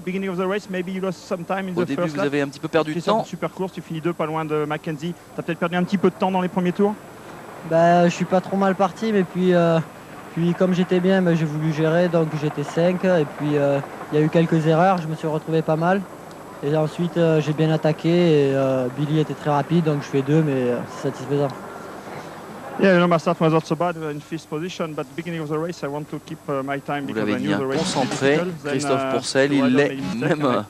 début vous avez un petit peu perdu de temps. Super course, tu finis 2 pas loin de Mackenzie. Tu as peut-être perdu un petit peu de temps dans les premiers tours. Je suis pas trop mal parti, mais puis comme j'étais bien, j'ai voulu gérer, donc j'étais 5. Et puis il y a eu quelques erreurs, je me suis retrouvé pas mal. Et ensuite j'ai bien attaqué et Billy était très rapide, donc je fais 2, mais c'est satisfaisant. Yeah, my start was not so bad in 5th position, but beginning of the race I want to keep my time Vous because l'avez I dit, knew the race was concentré, difficult. Christophe Pourcel, il l'est même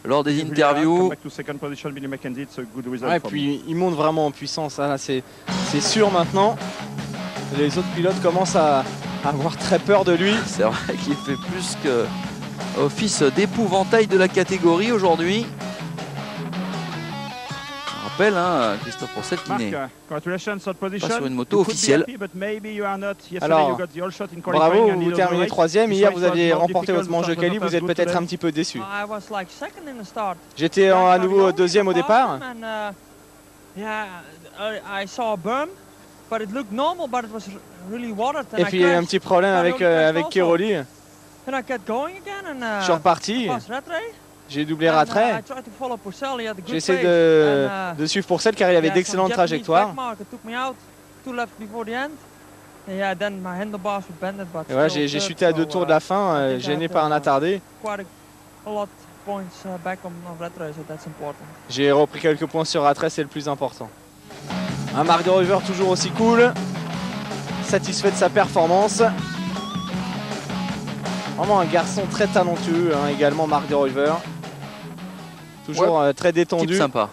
lors des interviews. Ouais, puis il monte vraiment en puissance, hein, c'est sûr maintenant. Les autres pilotes commencent à avoir très peur de lui. C'est vrai qu'il fait plus que office d'épouvantail de la catégorie aujourd'hui. Je rappelle, hein, Christophe Pourcel qui n'est pas sur une moto officielle. Alors, bravo, vous terminez 3e. Hier, vous aviez remporté votre manche de quali, vous êtes peut-être un petit peu déçu. J'étais à nouveau 2e au départ. Et puis il y a eu un petit problème avec Kiroli. Je suis reparti. J'ai doublé Rattray. J'ai essayé de suivre Pourcel car il avait d'excellentes trajectoires. Et voilà, j'ai chuté à 2 tours de la fin, gêné par un attardé. J'ai repris quelques points sur Rattray, c'est le plus important. Un Mark de Rover toujours aussi cool, satisfait de sa performance. Vraiment un garçon très talentueux, hein, également Mark de Rover. Toujours très détendu. Type sympa.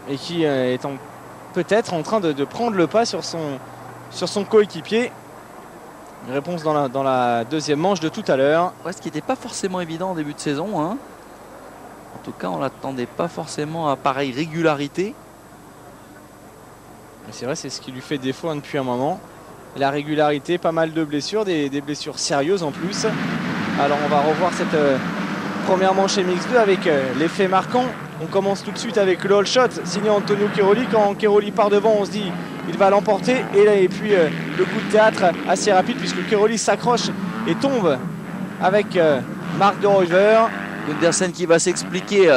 Et qui est peut-être en train de prendre le pas sur son coéquipier. Une réponse dans la deuxième manche de tout à l'heure. Ouais, ce qui n'était pas forcément évident en début de saison, hein. En tout cas, on ne l'attendait pas forcément à pareille régularité. C'est vrai, c'est ce qui lui fait défaut, hein, depuis un moment. la régularité, pas mal de blessures, des blessures sérieuses en plus. Alors on va revoir cette première manche MX2 avec l'effet marquant. On commence tout de suite avec le all shot signé Antonio Cairoli. Quand Cairoli part devant, on se dit il va l'emporter. Et puis le coup de théâtre assez rapide puisque Cairoli s'accroche et tombe avec Marc de Ruyver. Gundersen qui va s'expliquer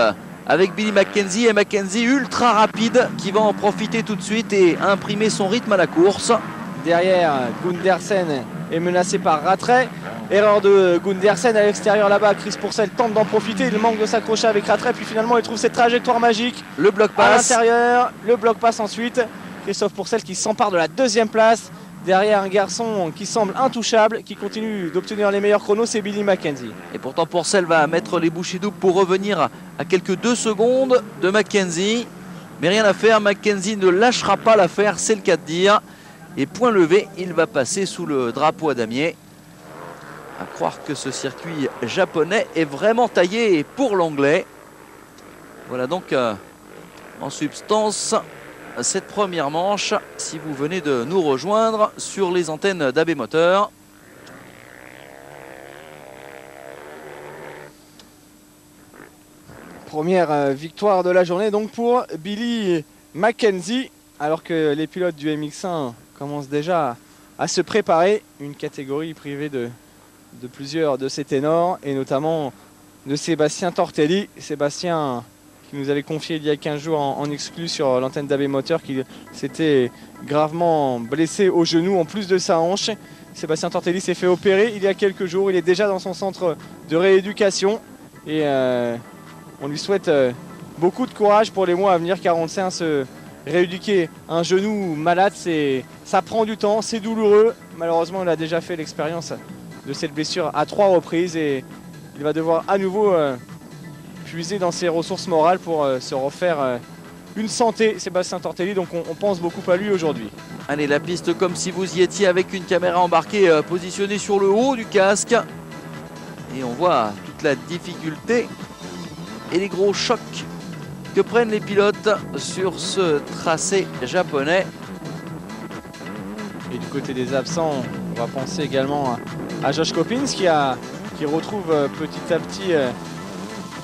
avec Billy Mackenzie, et Mackenzie ultra rapide qui va en profiter tout de suite et imprimer son rythme à la course. Derrière, Gundersen est menacé par Rattray. Erreur de Gundersen à l'extérieur là-bas. Chris Pourcel tente d'en profiter. Il manque de s'accrocher avec Rattray. Puis finalement, il trouve cette trajectoire magique. Le bloc À passe. l'intérieur, le bloc passe ensuite. Christophe Pourcel qui s'empare de la deuxième place. Derrière un garçon qui semble intouchable, qui continue d'obtenir les meilleurs chronos, c'est Billy Mackenzie. Et pourtant Pourcel va mettre les bouchées doubles pour revenir à quelques 2 secondes de Mackenzie. Mais rien à faire, Mackenzie ne lâchera pas l'affaire, c'est le cas de dire. Et point levé, il va passer sous le drapeau à damier. À croire que ce circuit japonais est vraiment taillé pour l'anglais. Voilà donc en substance cette première manche, si vous venez de nous rejoindre sur les antennes d'AB Moteur. Première victoire de la journée donc pour Billy Mackenzie, alors que les pilotes du MX1 commencent déjà à se préparer. Une catégorie privée de plusieurs de ces ténors, et notamment de Sébastien Tortelli. Sébastien qui nous avait confié il y a 15 jours en exclu sur l'antenne d'AB Moteur qu'il s'était gravement blessé au genou en plus de sa hanche. Sébastien Tortelli s'est fait opérer il y a quelques jours. Il est déjà dans son centre de rééducation et on lui souhaite beaucoup de courage pour les mois à venir, car on le sait, se rééduquer un genou malade, ça prend du temps, c'est douloureux. Malheureusement, il a déjà fait l'expérience de cette blessure à 3 reprises et il va devoir à nouveau puiser dans ses ressources morales pour se refaire une santé, Sébastien Tortelli. Donc on pense beaucoup à lui aujourd'hui. Allez, la piste comme si vous y étiez avec une caméra embarquée positionnée sur le haut du casque. Et on voit toute la difficulté et les gros chocs que prennent les pilotes sur ce tracé japonais. Et du côté des absents, on va penser également à Josh Coppins qui retrouve petit à petit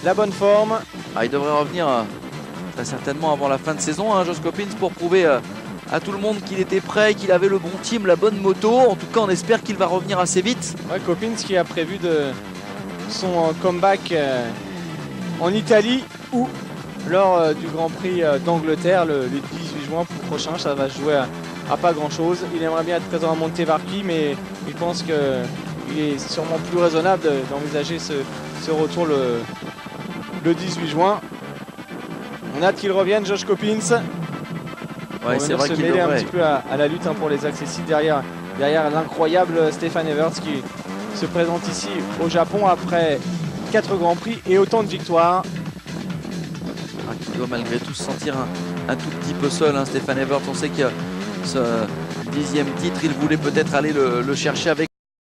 la bonne forme. Il devrait revenir très certainement avant la fin de saison, Josh Coppins, pour prouver à tout le monde qu'il était prêt, qu'il avait le bon team, la bonne moto. En tout cas, on espère qu'il va revenir assez vite. Ouais, Coppins qui a prévu son comeback en Italie ou lors du Grand Prix d'Angleterre le 18 juin prochain. Ça va se jouer à pas grand chose. Il aimerait bien être présent à Montevarchi, mais il pense qu'il est sûrement plus raisonnable d'envisager ce retour le 18 juin. On a hâte qu'il revienne, Josh Coppins. Ouais, c'est vrai se qu'il mêler un devrait. petit peu à la lutte pour les accessibles derrière l'incroyable Stefan Everts qui se présente ici au Japon après 4 Grands Prix et autant de victoires. Qui doit malgré tout se sentir un tout petit peu seul, Stefan Everts. On sait que ce 10e titre, il voulait peut-être aller le chercher avec